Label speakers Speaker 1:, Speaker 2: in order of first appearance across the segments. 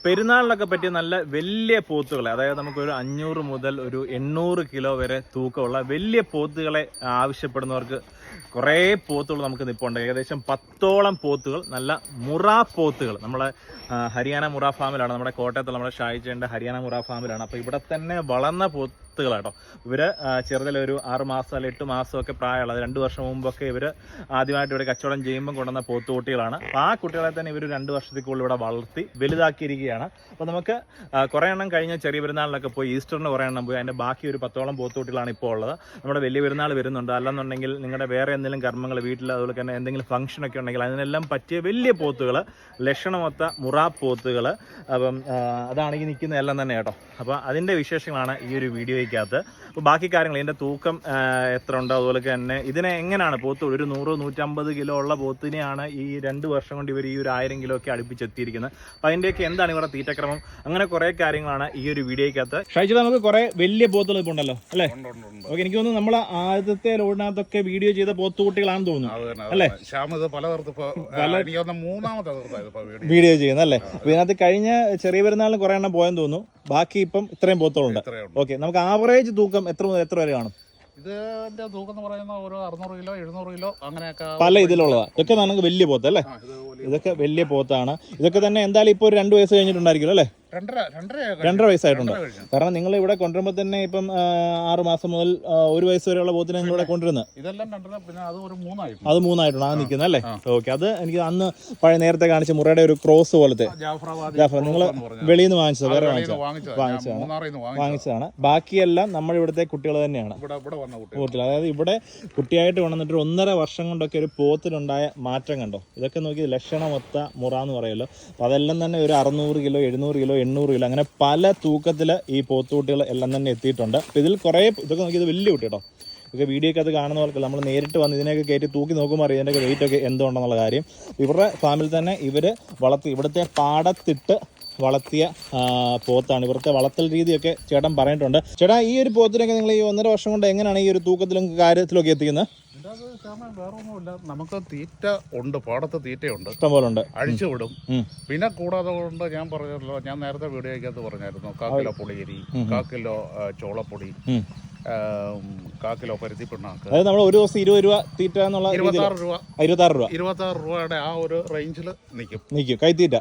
Speaker 1: പെരുന്നാളിനൊക്കെ പറ്റിയ നല്ല വലിയ പോത്തുകളെ, അതായത് നമുക്കൊരു 500 മുതൽ ഒരു 800 കിലോ വരെ തൂക്കമുള്ള വലിയ പോത്തുകളെ ആവശ്യപ്പെടുന്നവർക്ക് കുറേ പോത്തുകൾ നമുക്ക് നിൽപ്പുണ്ട്. ഏകദേശം 10ഓളം പോത്തുകൾ, നല്ല മുറ പോത്തുകൾ. നമ്മളെ ഹരിയാന മുറ ഫാമിലാണ്, നമ്മുടെ കോട്ടയത്തുള്ള നമ്മുടെ ഷായിച്ചേൻ്റെ ഹരിയാന മുറ ഫാമിലാണ്. അപ്പോൾ ഇവിടെ തന്നെ വളർന്ന പോത്തുകളാട്ടോ. ഇവർ ചെറുതിലൊരു 6 മാസം അല്ലെങ്കിൽ 8 മാസമൊക്കെ പ്രായമുള്ള, 2 വർഷം മുമ്പൊക്കെ ഇവർ ആദ്യമായിട്ട് ഇവിടെ കച്ചവടം ചെയ്യുമ്പോൾ കൊണ്ടുവന്ന പോത്തുകുട്ടികളാണ്. അപ്പോൾ ആ കുട്ടികളെ തന്നെ ഇവർ 2 വർഷത്തേക്കുള്ളിൽ ഇവിടെ വളർത്തി വലുതാക്കിയിരിക്കുകയാണ്. അപ്പോൾ നമുക്ക് കുറേ എണ്ണം കഴിഞ്ഞ ചെറിയ പെരുന്നാളിലൊക്കെ പോയി, ഈസ്റ്ററിന് കുറേ എണ്ണം പോയി, അതിൻ്റെ ബാക്കി ഒരു 10ഓളം പോത്തുകുട്ടികളാണ് ഇപ്പോൾ ഉള്ളത്. നമ്മുടെ വലിയ പെരുന്നാൾ വരുന്നുണ്ട്, അല്ലെന്നുണ്ടെങ്കിൽ നിങ്ങളുടെ വേറെ എന്തെങ്കിലും കർമ്മങ്ങൾ വീട്ടിൽ, അതുപോലെ തന്നെ എന്തെങ്കിലും ഫംഗ്ഷനൊക്കെ ഉണ്ടെങ്കിൽ അതിനെല്ലാം പറ്റിയ വലിയ പോത്തുകൾ, ലക്ഷണമൊത്ത മുറ പോത്തുകൾ. അപ്പം അതാണ് ഈ നിൽക്കുന്ന എല്ലാം തന്നെ കേട്ടോ. അപ്പോൾ അതിൻ്റെ വിശേഷങ്ങളാണ് ഈ ഒരു വീഡിയോയ്ക്കകത്ത്. അപ്പോൾ ബാക്കി കാര്യങ്ങൾ, ഇതിൻ്റെ തൂക്കം എത്ര ഉണ്ടോ, അതുപോലെ തന്നെ ഇതിനെ എങ്ങനെയാണ് പോത്ത് ഒരു 100-150 കിലോ ഉള്ള പോത്തിനെയാണ് ഈ 2 വർഷം കൊണ്ട് ഇവർ ഈ ഒരു 1000 കിലോ ഒക്കെ അടുപ്പിച്ചെത്തിയിരിക്കുന്നത്. അപ്പോൾ അതിൻ്റെയൊക്കെ എന്താണ് ഇവരുടെ തീറ്റക്രമം, അങ്ങനെ കുറേ കാര്യങ്ങളാണ് ഈ ഒരു വീഡിയോയ്ക്കകത്ത്. ഷൈജു, നമുക്ക് കുറേ വലിയ പോത്തുകൾ ഇപ്പോൾ ഉണ്ടല്ലോ അല്ലേ? ഓക്കെ, എനിക്ക് തോന്നുന്നു നമ്മൾ ആദ്യത്തെ ലോഡിനകത്തൊക്കെ വീഡിയോ ചെയ്ത പോത്തുകുട്ടികളാണെന്ന് തോന്നുന്നു അല്ലേ? വീഡിയോ ചെയ്യുന്നല്ലേ? അപ്പോൾ ഇതിനകത്ത് കഴിഞ്ഞ ചെറിയ പെരുന്നാളിന് കുറേ എണ്ണം പോയെന്ന് തോന്നുന്നു. ബാക്കി ഇപ്പം ഇത്രയും പോത്തുകളുണ്ട്. ഓക്കെ, നമുക്ക് ആവറേജ് തൂക്കം എത്ര മുതൽ എത്ര വരെ കാണും?
Speaker 2: ഇതിന്റെ തൂക്കം എന്ന് പറയുന്നത് ഒരു 600 കിലോ 700 കിലോ അങ്ങനെയൊക്കെ
Speaker 1: പല ഇതിലുള്ളതാ. ഇതൊക്കെ നമുക്ക് വലിയ പോത്ത് അല്ലേ? ഇതൊക്കെ വലിയ പോത്താണ്. ഇതൊക്കെ തന്നെ എന്തായാലും ഇപ്പോൾ ഒരു 2 വയസ്സ് കഴിഞ്ഞിട്ടുണ്ടായിരിക്കും അല്ലേ? 2.5 വയസ്സായിട്ടുണ്ട്. കാരണം നിങ്ങൾ ഇവിടെ കൊണ്ടുവരുമ്പോൾ തന്നെ ഇപ്പം 6 മാസം മുതൽ 1 വയസ്സ് വരെയുള്ള പോത്തിനെ നിങ്ങൾ ഇവിടെ കൊണ്ടുവരുന്നത്. അത് 3 ആയിട്ടുണ്ട് ആ നിൽക്കുന്നത് അല്ലേ? ഓക്കെ, അത് എനിക്ക് അന്ന് പഴയ നേരത്തെ കാണിച്ച മുറയുടെ ഒരു ക്രോസ് പോലത്തെ ജാഫർ നിങ്ങൾ വെളിയിൽ നിന്ന് വാങ്ങിച്ചത്, വേറെ വാങ്ങിച്ചതാണ്. ബാക്കിയെല്ലാം നമ്മുടെ ഇവിടുത്തെ കുട്ടികൾ തന്നെയാണ്. പോത്തിൽ, അതായത് ഇവിടെ കുട്ടിയായിട്ട് കൊണ്ടുവന്നിട്ട് 1.5 വർഷം കൊണ്ടൊക്കെ ഒരു പോത്തിനുണ്ടായ മാറ്റം കണ്ടോ? ഇതൊക്കെ നോക്കി ലക്ഷണമൊത്ത മുറ എന്ന് പറയുമല്ലോ. അപ്പോൾ അതെല്ലാം തന്നെ ഒരു 600 കിലോ 700 കിലോ 800 കിലോ അങ്ങനെ പല തൂക്കത്തിൽ ഈ പോത്തുകുട്ടികൾ എല്ലാം തന്നെ എത്തിയിട്ടുണ്ട്. അപ്പോൾ ഇതിൽ കുറേ ഇതൊക്കെ നോക്കി, ഇത് വലിയ കുട്ടി കേട്ടോ. ഇതൊക്കെ വീഡിയോയ്ക്ക് അത് കാണുന്ന പോലെ നമ്മൾ നേരിട്ട് വന്ന് ഇതിനെയൊക്കെ കയറ്റി തൂക്കി നോക്കുമ്പോൾ അറിയാം ഇതിൻ്റെയൊക്കെ വെയിറ്റ് ഒക്കെ എന്തുകൊണ്ടെന്നുള്ള കാര്യം. ഇവരുടെ ഫാമിൽ തന്നെ ഇവർ വളർത്തി, ഇവിടുത്തെ പാടത്തിട്ട് വളർത്തിയ പോത്താണ്. ഇവിടുത്തെ വളർത്തൽ രീതിയൊക്കെ ചേട്ടൻ പറഞ്ഞിട്ടുണ്ട്. ചേട്ടാ, ഈ ഒരു പോത്തിനൊക്കെ നിങ്ങൾ ഈ 1.5 വർഷം കൊണ്ട് എങ്ങനെയാണ് ഈ ഒരു തൂക്കത്തിലും കാര്യത്തിലൊക്കെ എത്തിക്കുന്നത്?
Speaker 2: വേറെ ഒന്നുമില്ല, നമുക്ക് തീറ്റ ഉണ്ട്, പാടത്ത് തീറ്റയുണ്ട്,
Speaker 1: ഇഷ്ടംപോലെ ഉണ്ട്,
Speaker 2: അഴിച്ചു വിടും. പിന്നെ കൂടാതെ കൊണ്ട് ഞാൻ പറഞ്ഞല്ലോ, ഞാൻ നേരത്തെ വീഡിയോയ്ക്കകത്ത് പറഞ്ഞായിരുന്നു, 1 കിലോ പുളിയരി, 1 കിലോ ചോളപ്പൊടി, 1 കിലോ പരുത്തി പിണ്ണാക്ക്.
Speaker 1: അതായത് നമ്മൾ ഒരു ദിവസം 20 രൂപ തീറ്റ എന്നുള്ള
Speaker 2: 26 രൂപയുടെ ആ ഒരു റേഞ്ചിൽ നിൽക്കും കൈത്തീറ്റ.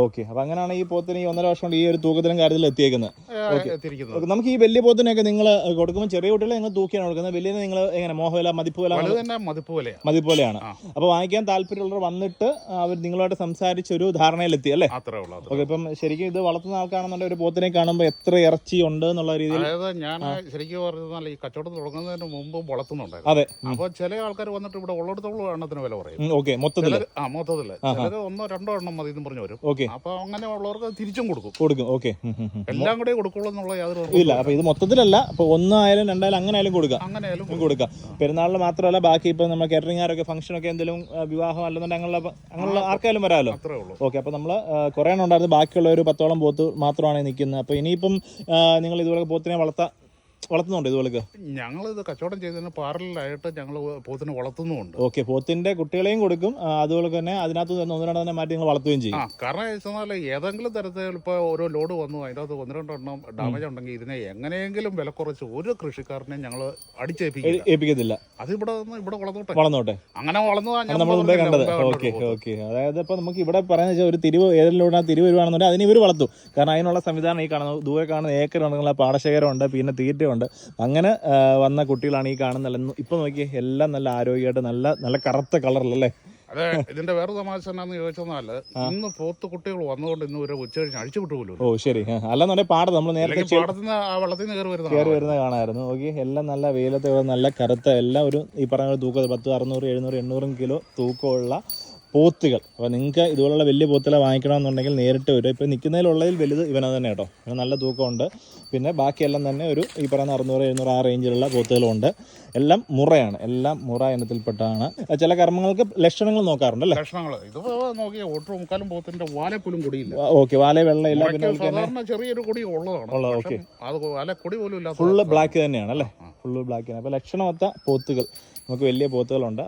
Speaker 1: ഓക്കെ, അപ്പൊ അങ്ങനെയാണ് ഈ പോത്തിന് ഈ 1.5 വർഷം കൊണ്ട് ഈ ഒരു തൂക്കത്തിലും കാര്യത്തിലും എത്തിയിരിക്കുന്നത്. നമുക്ക് ഈ വലിയ പോത്തിനൊക്കെ നിങ്ങൾ കൊടുക്കുമ്പോൾ ചെറിയ കുട്ടികളെ നിങ്ങൾ തൂക്കിയാണ് കൊടുക്കുന്നത്, വലിയ നിങ്ങൾ എങ്ങനെ മോഹവില മതിപ്പോലെയാണ്. അപ്പൊ വാങ്ങിക്കാൻ താല്പര്യമുള്ളവർ വന്നിട്ട് അവർ നിങ്ങളോട് സംസാരിച്ചൊരു ധാരണയിലെത്തി അല്ലേ? ഓക്കെ, ഇപ്പം ശരിക്കും ഇത് വളർത്തുന്ന ആൾക്കാണെന്നുണ്ടെങ്കിൽ ഒരു പോത്തിനെ കാണുമ്പോൾ എത്ര ഇറച്ചി ഉണ്ട് എന്നുള്ള രീതിയിൽ,
Speaker 2: ഞാൻ ശരിക്കും പറഞ്ഞാൽ ഈ കച്ചവടം തുടങ്ങുന്നതിന് മുമ്പ് വളർത്തുന്നുണ്ടായിരുന്നു. അതെ, അപ്പൊ ചില ആൾക്കാർ വന്നിട്ട് ഇവിടെ ഉള്ളിടത്തോളം എണ്ണത്തിന് വില പറയും.
Speaker 1: ഓക്കെ, മൊത്തത്തില്
Speaker 2: ചിലര് 1-2 എണ്ണം മതി എന്നും പറഞ്ഞു വരും. ഓക്കെ, അപ്പൊ അങ്ങനെ ഉള്ളവർക്ക് തിരിച്ചും കൊടുക്കും.
Speaker 1: ഓക്കെ,
Speaker 2: എല്ലാം കൂടെ കൊടുക്കുള്ളൂ എന്നുള്ള യാതൊരു
Speaker 1: ഇല്ല. അപ്പൊ ഇത് മൊത്തത്തിലല്ല, ഇപ്പൊ 1 ആയാലും 2 ആയാലും അങ്ങനെ ആയാലും കൊടുക്കാം. പെരുന്നാളിന് മാത്രമല്ല, ബാക്കി ഇപ്പൊ നമ്മൾ കാറ്ററിംഗുകാരൊക്കെ ഫംഗ്ഷനൊക്കെ എന്തെങ്കിലും വിവാഹം അല്ലെന്നുണ്ടെങ്കിൽ അങ്ങനെയുള്ള ആർക്കായാലും വരാമല്ലോ. ഓക്കെ, അപ്പൊ നമ്മള് കുറെ എണ്ണം ഉണ്ടായിരുന്നു, ബാക്കിയുള്ള ഒരു 10ഓളം പോത്ത് മാത്രമാണ് നിൽക്കുന്നത്. അപ്പൊ ഇനിയിപ്പം നിങ്ങൾ ഇതുപോലെ പോത്തിനെ വളർത്തുന്നുണ്ട് ഇതുപോലെ?
Speaker 2: ഞങ്ങളിത് കച്ചവടം ചെയ്തതിന് പാരലായിട്ട് ഞങ്ങൾ പോത്തിനെ വളർത്തുന്നുണ്ട്.
Speaker 1: ഓക്കെ, പോത്തിന്റെ കുട്ടികളെയും കൊടുക്കും, അതുപോലെ തന്നെ അതിനകത്ത് 1-2 തന്നെ മാറ്റി നിങ്ങൾ വളർത്തുകയും ചെയ്യും.
Speaker 2: കാരണം വെച്ചാൽ ഏതെങ്കിലും തരത്തിൽ ഇപ്പോൾ ഓരോ ലോഡ് വന്നു അതിനകത്ത് 1-2 എണ്ണം ഡാമേജ് ഉണ്ടെങ്കിൽ ഇതിനെ എങ്ങനെയെങ്കിലും വില കുറച്ച് ഒരു കൃഷിക്കാരനെ ഞങ്ങൾ
Speaker 1: ഏൽപ്പിക്കത്തില്ല.
Speaker 2: അത് ഇവിടെ വളർന്നോട്ടെ അങ്ങനെ വളർന്നതാണ്
Speaker 1: നമ്മൾ മുമ്പേ കണ്ടത്. ഓക്കെ, അതായത് ഇപ്പൊ നമുക്ക് ഇവിടെ പറയുന്ന വെച്ചാൽ ഒരു തിരിവ് ഏതെങ്കിലും തിരിവ് വരുവാണെന്നുണ്ടെങ്കിൽ അതിന് ഇവർ വളർത്തും. കാരണം അതിനുള്ള സംവിധാനം ഈ കാണുന്നത്, ദൂരെ കാണുന്ന ഏക്കർ ഉണ്ടെങ്കിൽ പാടശേഖരമുണ്ട്, പിന്നെ തീറ്റയുണ്ട്. അങ്ങനെ വന്ന കുട്ടികളാണ് ഈ കാണുന്നത്. ഇപ്പൊ നോക്കി എല്ലാം നല്ല ആരോഗ്യമായിട്ട് നല്ല കറുത്ത കളറിലല്ലേ?
Speaker 2: അതെ, ഇതിന്റെ വേറെ തമാശ എന്നാന്ന് ചോദിച്ചാല് ഇന്ന് പോത്ത് കുട്ടികൾ വന്നുകൊണ്ട് ഇന്ന് ഒരു ഉച്ച കഴിഞ്ഞ് അഴിച്ചു വിട്ടു പോലും.
Speaker 1: ഓ ശരി, അല്ലെന്നുണ്ടെങ്കിൽ പാടത്ത് നമ്മൾ നേരത്തെ
Speaker 2: വെള്ളത്തിൽ നിന്ന്
Speaker 1: കയറി വരുന്ന കാണാമായിരുന്നു. ഓക്കെ, എല്ലാം നല്ല വെയിലത്ത് നല്ല കറുത്ത, എല്ലാം ഒരു ഈ പറഞ്ഞ തൂക്കം 10, 600, 700, 800 കിലോ തൂക്കമുള്ള പോത്തുകൾ. അപ്പോൾ നിങ്ങൾക്ക് ഇതുപോലുള്ള വലിയ പോത്തുകളെ വാങ്ങിക്കണമെന്നുണ്ടെങ്കിൽ നേരിട്ട് വരും. ഇപ്പോൾ നിൽക്കുന്നതിലുള്ളതിൽ വലുത് ഇവനത് തന്നെ കേട്ടോ. ഇവന് നല്ല തൂക്കമുണ്ട്. പിന്നെ ബാക്കിയെല്ലാം തന്നെ ഒരു ഈ പറയുന്ന 600, 700 ആ റേഞ്ചിലുള്ള പോത്തുകളുണ്ട്. എല്ലാം മുറയാണ്, എല്ലാം മുറ ഇനത്തിൽപ്പെട്ടാണ്. ചില കർമ്മങ്ങൾക്ക് ലക്ഷണങ്ങൾ നോക്കാറുണ്ടല്ലേ?
Speaker 2: ലക്ഷണങ്ങൾ ഇത് നോക്കിയാൽ ഒട്ടുമുക്കാലും പോത്തിന്റെ വാലപ്പോലും കൊടിയില്ല.
Speaker 1: ഓക്കെ, വാല വെള്ളയില്ല,
Speaker 2: പിന്നെ ചെറിയൊരു കൊടി ഉള്ളതാണ്. ഓക്കെ, അത് വാല കൊടി പോലും ഇല്ല,
Speaker 1: ഫുള്ള് ബ്ലാക്ക് തന്നെയാണ് അല്ലേ? Full black. അപ്പോൾ ലക്ഷണമൊത്ത പോത്തുകൾ, നമുക്ക് വലിയ പോത്തുകളുണ്ട്.